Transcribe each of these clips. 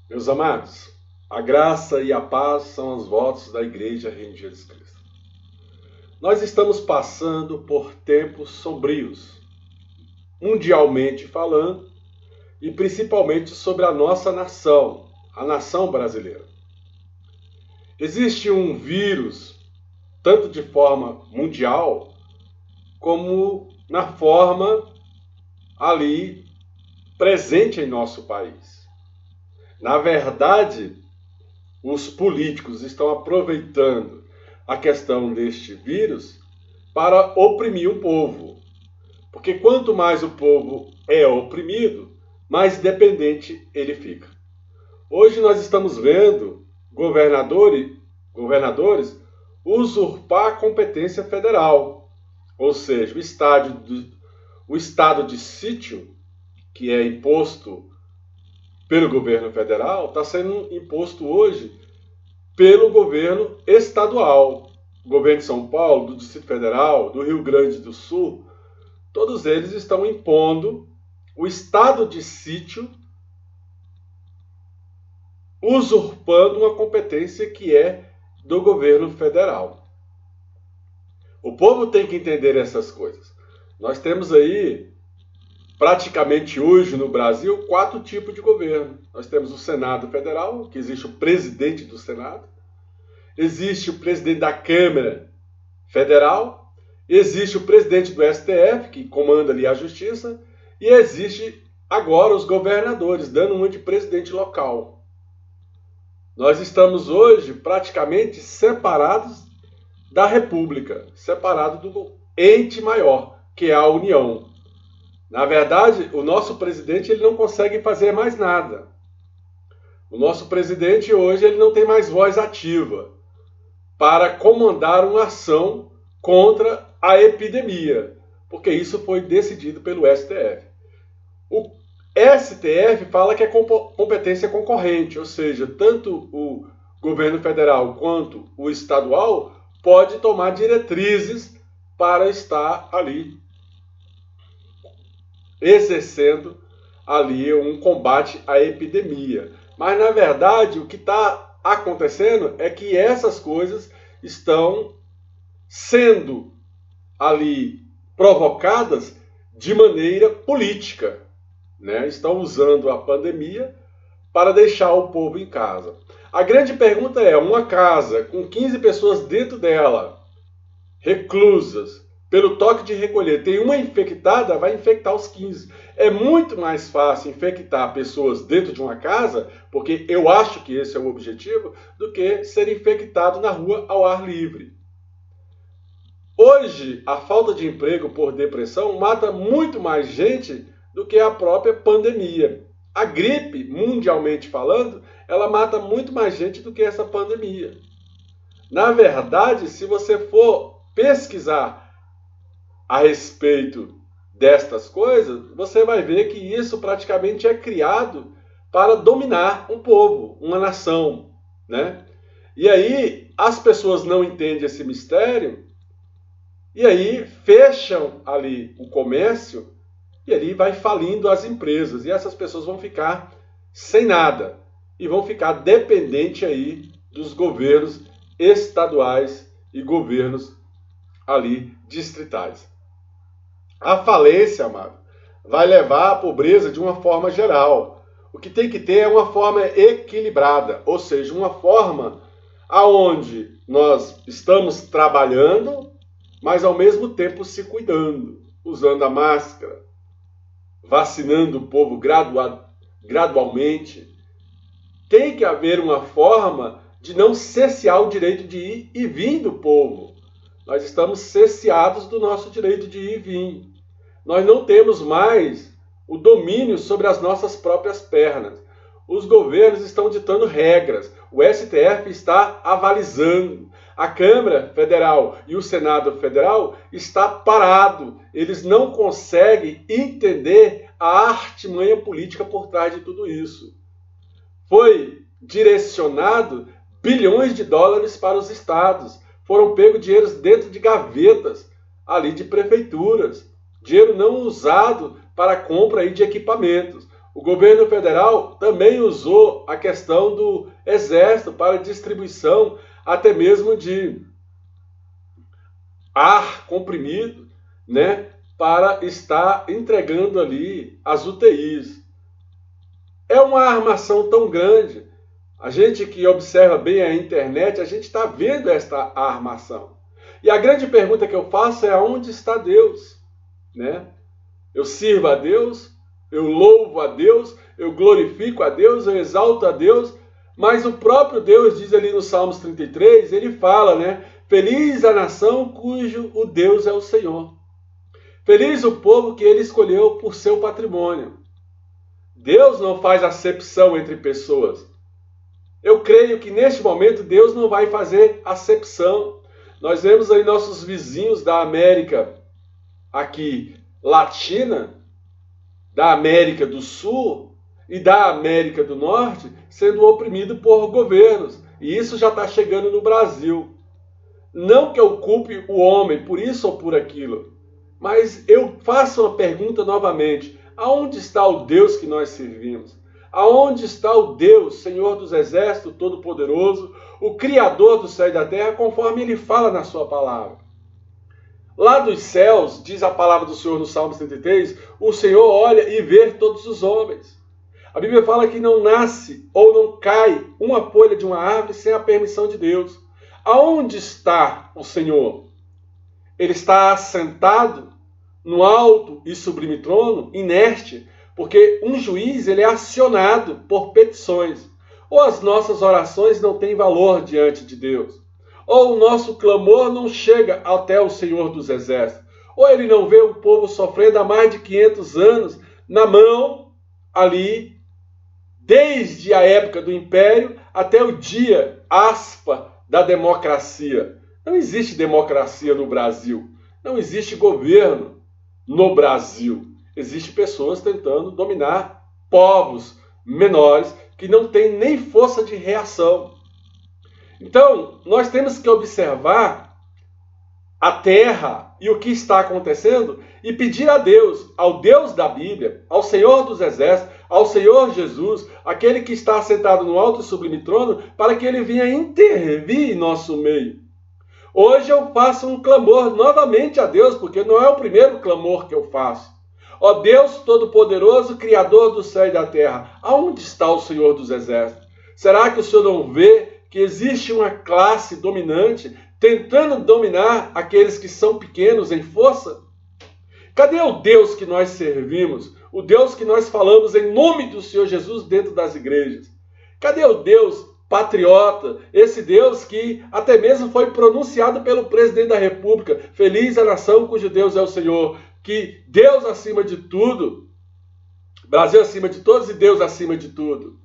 Meus amados, a graça e a paz são os votos da Igreja Reino de Jesus Cristo. Nós estamos passando por tempos sombrios, mundialmente falando, e principalmente sobre a nossa nação, a nação brasileira. Existe um vírus, tanto de forma mundial, como na forma ali presente em nosso país. Na verdade, os políticos estão aproveitando a questão deste vírus para oprimir o povo. Porque quanto mais o povo é oprimido, mais dependente ele fica. Hoje nós estamos vendo governadores usurpar a competência federal. Ou seja, o estado de sítio, que é imposto pelo governo federal, está sendo imposto hoje pelo governo estadual. O governo de São Paulo, do Distrito Federal, do Rio Grande do Sul, todos eles estão impondo o estado de sítio, usurpando uma competência que é do governo federal. O povo tem que entender essas coisas. Nós temos aí, praticamente hoje no Brasil, 4 tipos de governo. Nós temos o Senado Federal, que existe o presidente do Senado, existe o presidente da Câmara Federal, existe o presidente do STF, que comanda ali a justiça, e existe agora os governadores, dando uma de presidente local. Nós estamos hoje praticamente separados da República, separados do ente maior, que é a União. Na verdade, o nosso presidente ele não consegue fazer mais nada. O nosso presidente hoje ele não tem mais voz ativa para comandar uma ação contra a epidemia, porque isso foi decidido pelo STF. O STF fala que é competência concorrente, ou seja, tanto o governo federal quanto o estadual pode tomar diretrizes para estar ali exercendo ali um combate à epidemia. Mas, na verdade, o que está acontecendo é que essas coisas estão sendo ali provocadas de maneira política, né? Estão usando a pandemia para deixar o povo em casa. A grande pergunta é, uma casa com 15 pessoas dentro dela, reclusas, pelo toque de recolher, tem uma infectada, vai infectar os 15. É muito mais fácil infectar pessoas dentro de uma casa, porque eu acho que esse é o objetivo, do que ser infectado na rua ao ar livre. Hoje, a falta de emprego por depressão mata muito mais gente do que a própria pandemia. A gripe, mundialmente falando, ela mata muito mais gente do que essa pandemia. Na verdade, se você for pesquisar a respeito destas coisas, você vai ver que isso praticamente é criado para dominar um povo, uma nação, né? E aí as pessoas não entendem esse mistério e aí fecham ali o comércio e ali vai falindo as empresas e essas pessoas vão ficar sem nada e vão ficar dependentes aí dos governos estaduais e governos ali distritais. A falência, amado, vai levar à pobreza de uma forma geral. O que tem que ter é uma forma equilibrada, ou seja, uma forma aonde nós estamos trabalhando, mas ao mesmo tempo se cuidando, usando a máscara, vacinando o povo gradualmente. Tem que haver uma forma de não cercear o direito de ir e vir do povo. Nós estamos cerceados do nosso direito de ir e vir. Nós não temos mais o domínio sobre as nossas próprias pernas. Os governos estão ditando regras. O STF está avalizando. A Câmara Federal e o Senado Federal está parado. Eles não conseguem entender a artimanha política por trás de tudo isso. Foi direcionado bilhões de dólares para os estados. Foram pegos dinheiros dentro de gavetas ali de prefeituras. Dinheiro não usado para a compra aí de equipamentos. O governo federal também usou a questão do exército para distribuição até mesmo de ar comprimido, né, para estar entregando ali as UTIs. É uma armação tão grande. A gente que observa bem a internet, a gente está vendo esta armação. E a grande pergunta que eu faço é: aonde está Deus? Né? Eu sirvo a Deus, eu louvo a Deus, eu glorifico a Deus, eu exalto a Deus, mas o próprio Deus diz ali no Salmos 33, ele fala, né? Feliz a nação cujo o Deus é o Senhor. Feliz o povo que ele escolheu por seu patrimônio. Deus não faz acepção entre pessoas. Eu creio que neste momento Deus não vai fazer acepção. Nós vemos aí nossos vizinhos da América aqui Latina, da América do Sul e da América do Norte sendo oprimidos por governos. E isso já está chegando no Brasil. Não que eu culpe o homem por isso ou por aquilo, mas eu faço uma pergunta novamente: aonde está o Deus que nós servimos? Aonde está o Deus, Senhor dos Exércitos, Todo-Poderoso, o Criador do céu e da terra, conforme ele fala na sua palavra? Lá dos céus, diz a palavra do Senhor no Salmo 33, o Senhor olha e vê todos os homens. A Bíblia fala que não nasce ou não cai uma folha de uma árvore sem a permissão de Deus. Aonde está o Senhor? Ele está assentado no alto e sublime trono, inerte, porque um juiz ele é acionado por petições. Ou as nossas orações não têm valor diante de Deus, ou o nosso clamor não chega até o Senhor dos Exércitos, ou ele não vê o povo sofrendo há mais de 500 anos na mão ali, desde a época do Império até o dia, aspa, da democracia. Não existe democracia no Brasil, não existe governo no Brasil. Existem pessoas tentando dominar povos menores que não têm nem força de reação. Então, nós temos que observar a terra e o que está acontecendo e pedir a Deus, ao Deus da Bíblia, ao Senhor dos Exércitos, ao Senhor Jesus, aquele que está sentado no alto e sublime trono, para que ele venha intervir em nosso meio. Hoje eu faço um clamor novamente a Deus, porque não é o primeiro clamor que eu faço. Ó Deus Todo-Poderoso, Criador do céu e da terra, aonde está o Senhor dos Exércitos? Será que o Senhor não vê que existe uma classe dominante tentando dominar aqueles que são pequenos em força? Cadê o Deus que nós servimos? O Deus que nós falamos em nome do Senhor Jesus dentro das igrejas? Cadê o Deus patriota? Esse Deus que até mesmo foi pronunciado pelo presidente da República: feliz a nação cujo Deus é o Senhor. Que Deus acima de tudo, Brasil acima de todos e Deus acima de tudo.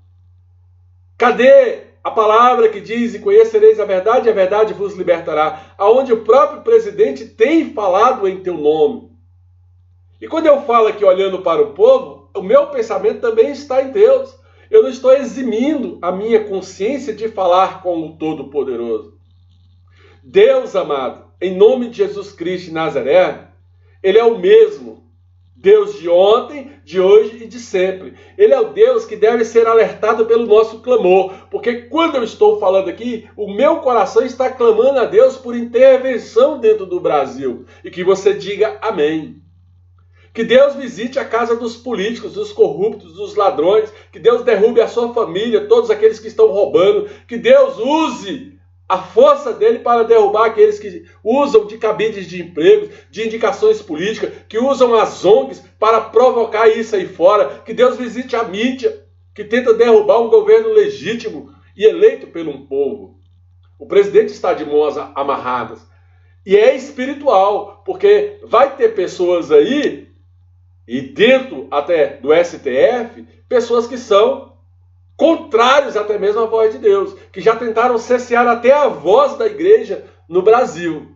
Cadê a palavra que diz: e conhecereis a verdade vos libertará? Aonde o próprio presidente tem falado em teu nome. E quando eu falo aqui olhando para o povo, o meu pensamento também está em Deus. Eu não estou eximindo a minha consciência de falar com o Todo-Poderoso. Deus amado, em nome de Jesus Cristo de Nazaré, ele é o mesmo Deus de ontem, de hoje e de sempre. Ele é o Deus que deve ser alertado pelo nosso clamor, porque quando eu estou falando aqui, o meu coração está clamando a Deus por intervenção dentro do Brasil. E que você diga amém. Que Deus visite a casa dos políticos, dos corruptos, dos ladrões. Que Deus derrube a sua família, todos aqueles que estão roubando. Que Deus use a força dele para derrubar aqueles que usam de cabides de emprego, de indicações políticas, que usam as ONGs para provocar isso aí fora. Que Deus visite a mídia, que tenta derrubar um governo legítimo e eleito por um povo. O presidente está de mãos amarradas. E é espiritual, porque vai ter pessoas aí, e dentro até do STF, pessoas que são contrários até mesmo à voz de Deus, que já tentaram cessear até a voz da igreja no Brasil.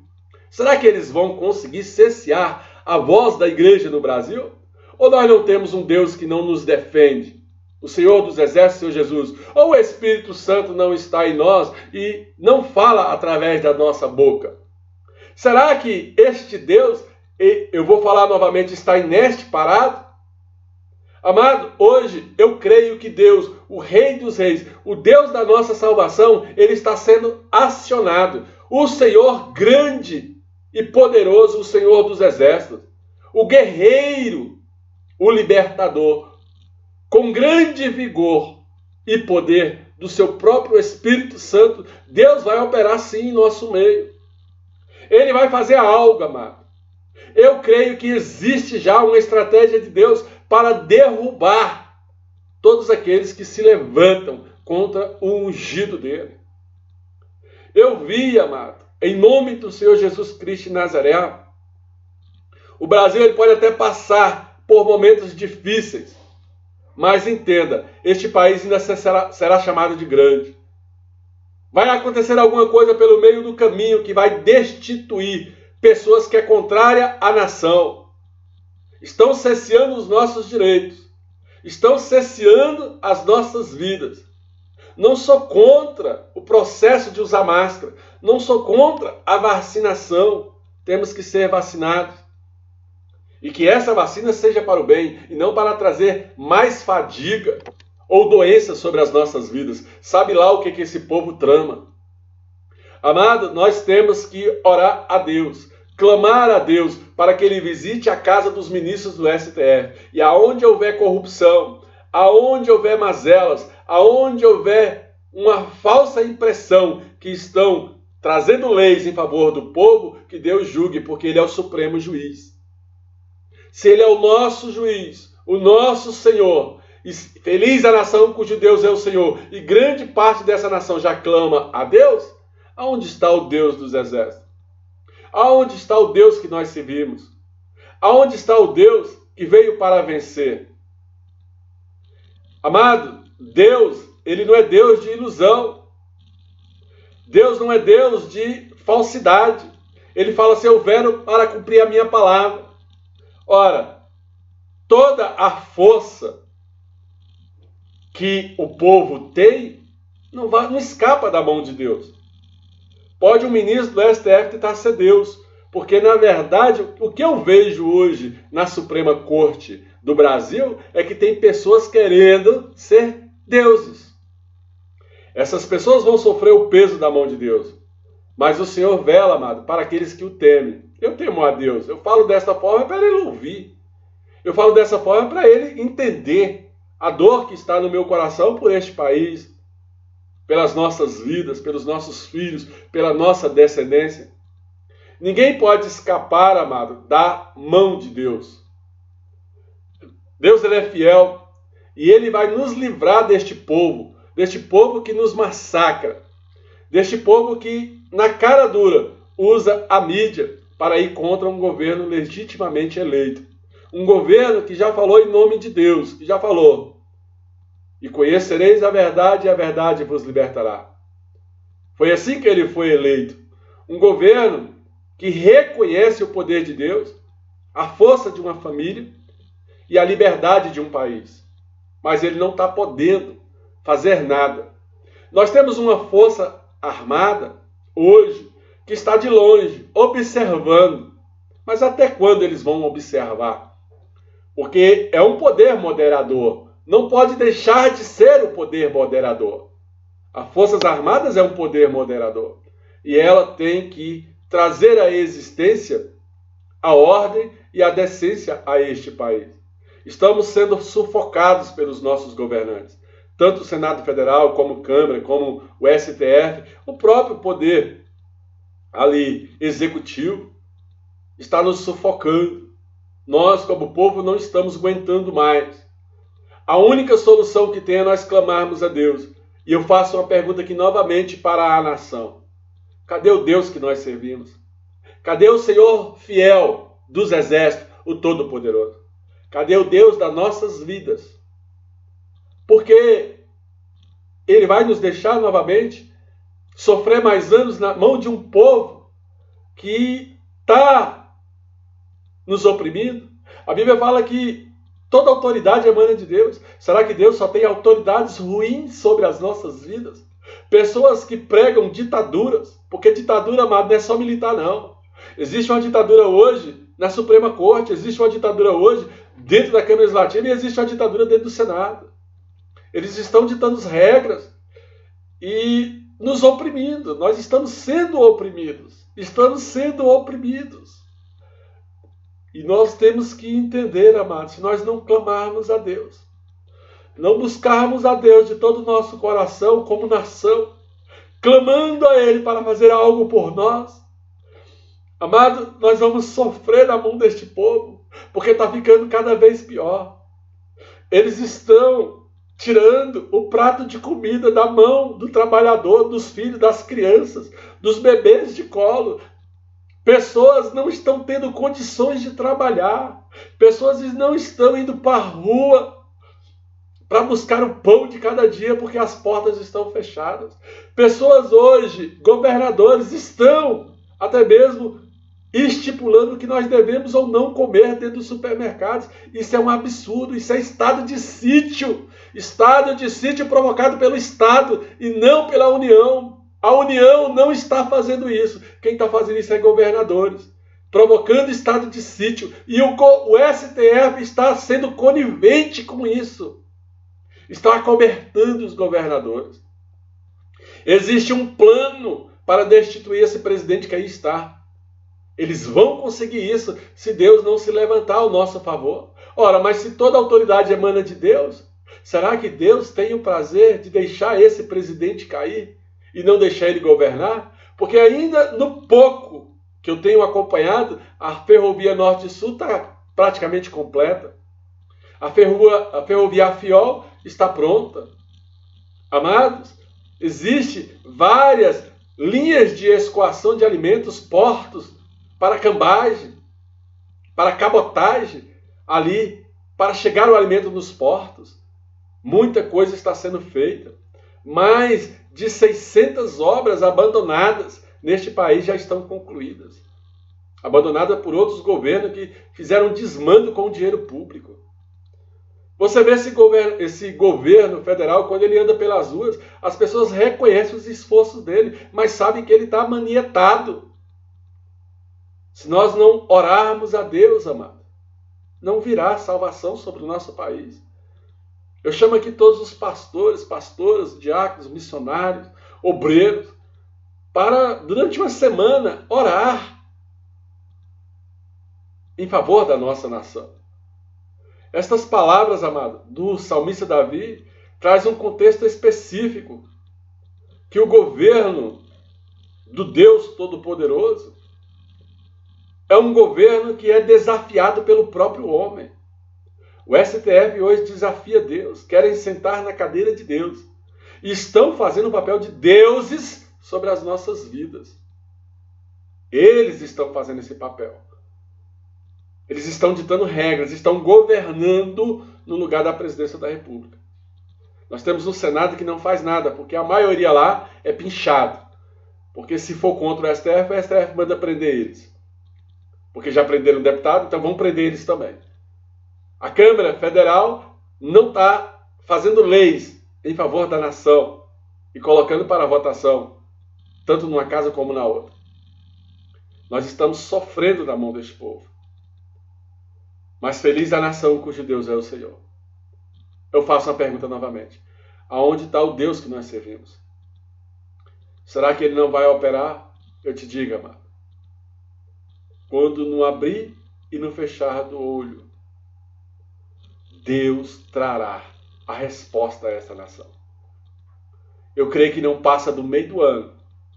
Será que eles vão conseguir cessear a voz da igreja no Brasil? Ou nós não temos um Deus que não nos defende? O Senhor dos Exércitos, Senhor Jesus. Ou o Espírito Santo não está em nós e não fala através da nossa boca? Será que este Deus, eu vou falar novamente, está inerte, parado? Amado, hoje eu creio que Deus, o Rei dos Reis, o Deus da nossa salvação, ele está sendo acionado. O Senhor grande e poderoso, o Senhor dos exércitos, o guerreiro, o libertador, com grande vigor e poder do seu próprio Espírito Santo, Deus vai operar sim em nosso meio. Ele vai fazer algo, amado. Eu creio que existe já uma estratégia de Deus para derrubar todos aqueles que se levantam contra o ungido dele. Eu vi, amado, em nome do Senhor Jesus Cristo de Nazaré, o Brasil ele pode até passar por momentos difíceis, mas entenda, este país ainda será chamado de grande. Vai acontecer alguma coisa pelo meio do caminho que vai destituir pessoas que é contrária à nação. Estão cerceando os nossos direitos. Estão cerceando as nossas vidas. Não sou contra o processo de usar máscara. Não sou contra a vacinação. Temos que ser vacinados. E que essa vacina seja para o bem e não para trazer mais fadiga ou doenças sobre as nossas vidas. Sabe lá o que esse povo trama. Amado, nós temos que orar a Deus, clamar a Deus para que Ele visite a casa dos ministros do STF. E aonde houver corrupção, aonde houver mazelas, aonde houver uma falsa impressão que estão trazendo leis em favor do povo, que Deus julgue, porque Ele é o supremo juiz. Se Ele é o nosso juiz, o nosso Senhor, e feliz a nação cujo Deus é o Senhor, e grande parte dessa nação já clama a Deus, aonde está o Deus dos exércitos? Aonde está o Deus que nós servimos? Aonde está o Deus que veio para vencer? Amado, Deus, Ele não é Deus de ilusão. Deus não é Deus de falsidade. Ele fala assim, eu venho para cumprir a minha palavra. Ora, toda a força que o povo tem não escapa da mão de Deus. Pode um ministro do STF tentar ser Deus, porque na verdade o que eu vejo hoje na Suprema Corte do Brasil é que tem pessoas querendo ser deuses. Essas pessoas vão sofrer o peso da mão de Deus, mas o Senhor vela, amado, para aqueles que o temem. Eu temo a Deus, eu falo desta forma para Ele ouvir, eu falo dessa forma para Ele entender a dor que está no meu coração por este país, pelas nossas vidas, pelos nossos filhos, pela nossa descendência. Ninguém pode escapar, amado, da mão de Deus. Deus ele é fiel e Ele vai nos livrar deste povo que nos massacra, deste povo que, na cara dura, usa a mídia para ir contra um governo legitimamente eleito. Um governo que já falou em nome de Deus, que já falou, e conhecereis a verdade e a verdade vos libertará. Foi assim que ele foi eleito. Um governo que reconhece o poder de Deus, a força de uma família e a liberdade de um país. Mas ele não está podendo fazer nada. Nós temos uma força armada hoje que está de longe, observando. Mas até quando eles vão observar? Porque é um poder moderador. Não pode deixar de ser o poder moderador. As Forças Armadas é um poder moderador. E ela tem que trazer à existência a ordem e a decência a este país. Estamos sendo sufocados pelos nossos governantes. Tanto o Senado Federal, como Câmara, como o STF, o próprio poder ali executivo está nos sufocando. Nós, como povo, não estamos aguentando mais. A única solução que tem é nós clamarmos a Deus. E eu faço uma pergunta aqui novamente para a nação. Cadê o Deus que nós servimos? Cadê o Senhor fiel dos exércitos, o Todo-Poderoso? Cadê o Deus das nossas vidas? Porque Ele vai nos deixar novamente sofrer mais anos na mão de um povo que está nos oprimindo. A Bíblia fala que toda autoridade emana de Deus. Será que Deus só tem autoridades ruins sobre as nossas vidas? Pessoas que pregam ditaduras, porque ditadura, amado, não é só militar, não. Existe uma ditadura hoje na Suprema Corte, existe uma ditadura hoje dentro da Câmara Legislativa e existe uma ditadura dentro do Senado. Eles estão ditando as regras e nos oprimindo. Nós estamos sendo oprimidos. Estamos sendo oprimidos. E nós temos que entender, amados, se nós não clamarmos a Deus, não buscarmos a Deus de todo o nosso coração como nação, clamando a Ele para fazer algo por nós, amado, nós vamos sofrer na mão deste povo, porque está ficando cada vez pior. Eles estão tirando o prato de comida da mão do trabalhador, dos filhos, das crianças, dos bebês de colo. Pessoas não estão tendo condições de trabalhar. Pessoas não estão indo para a rua para buscar o pão de cada dia porque as portas estão fechadas. Pessoas hoje, governadores, estão até mesmo estipulando que nós devemos ou não comer dentro dos supermercados. Isso é um absurdo, isso é estado de sítio. Estado de sítio provocado pelo Estado e não pela União. A União não está fazendo isso. Quem está fazendo isso é governadores, provocando estado de sítio. E o STF está sendo conivente com isso. Está acobertando os governadores. Existe um plano para destituir esse presidente que aí está. Eles vão conseguir isso se Deus não se levantar ao nosso favor. Ora, mas se toda autoridade emana de Deus, será que Deus tem o prazer de deixar esse presidente cair e não deixar ele governar? Porque ainda no pouco que eu tenho acompanhado, a ferrovia Norte-Sul está praticamente completa. A ferrovia Fiol está pronta. Amados, existem várias linhas de escoação de alimentos, portos, para cambagem, para cabotagem, ali, para chegar o alimento nos portos. Muita coisa está sendo feita. Mais de 600 obras abandonadas neste país já estão concluídas. Abandonadas por outros governos que fizeram desmando com o dinheiro público. Você vê esse governo federal, quando ele anda pelas ruas, as pessoas reconhecem os esforços dele, mas sabem que ele está manietado. Se nós não orarmos a Deus, amado, não virá salvação sobre o nosso país. Eu chamo aqui todos os pastores, pastoras, diáconos, missionários, obreiros, para, durante uma semana, orar em favor da nossa nação. Estas palavras, amado, do salmista Davi, traz um contexto específico, que o governo do Deus Todo-Poderoso é um governo que é desafiado pelo próprio homem. O STF hoje desafia Deus, querem sentar na cadeira de Deus. E estão fazendo o papel de deuses sobre as nossas vidas. Eles estão fazendo esse papel. Eles estão ditando regras, estão governando no lugar da presidência da República. Nós temos um Senado que não faz nada, porque a maioria lá é pinchado. Porque se for contra o STF manda prender eles. Porque já prenderam o deputado, então vão prender eles também. A Câmara Federal não está fazendo leis em favor da nação e colocando para votação, tanto numa casa como na outra. Nós estamos sofrendo na mão deste povo. Mas feliz a nação cujo Deus é o Senhor. Eu faço uma pergunta novamente. Aonde está o Deus que nós servimos? Será que ele não vai operar? Eu te digo, amado. Quando no abrir e no fechar do olho, Deus trará a resposta a essa nação. Eu creio que não passa do meio do ano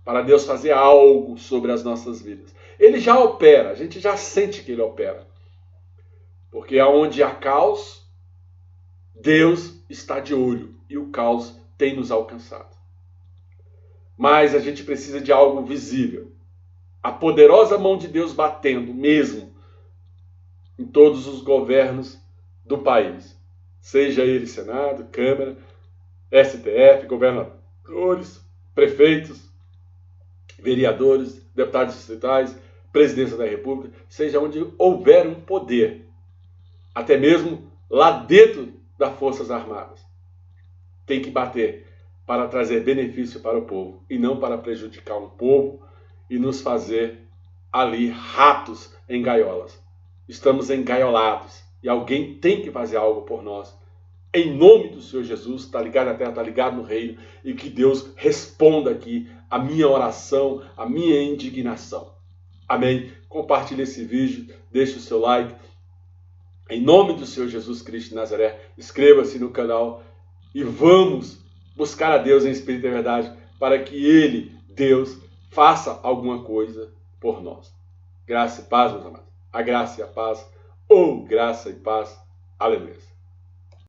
para Deus fazer algo sobre as nossas vidas. Ele já opera, a gente já sente que ele opera. Porque aonde há caos, Deus está de olho e o caos tem nos alcançado. Mas a gente precisa de algo visível. A poderosa mão de Deus batendo mesmo em todos os governos do país. Seja ele Senado, Câmara, STF, governadores, prefeitos, vereadores, deputados distritais, presidência da República, seja onde houver um poder, até mesmo lá dentro das Forças Armadas, tem que bater para trazer benefício para o povo e não para prejudicar o povo e nos fazer ali ratos em gaiolas. estamos engaiolados e alguém tem que fazer algo por nós. Em nome do Senhor Jesus, está ligado na terra, está ligado no reino, e que Deus responda aqui a minha oração, a minha indignação. Amém? Compartilhe esse vídeo, deixe o seu like. Em nome do Senhor Jesus Cristo de Nazaré, inscreva-se no canal e vamos buscar a Deus em espírito e verdade para que Ele, Deus, faça alguma coisa por nós. Graça e paz, meus amados. A graça e a paz, ou graça e paz. Aleluia.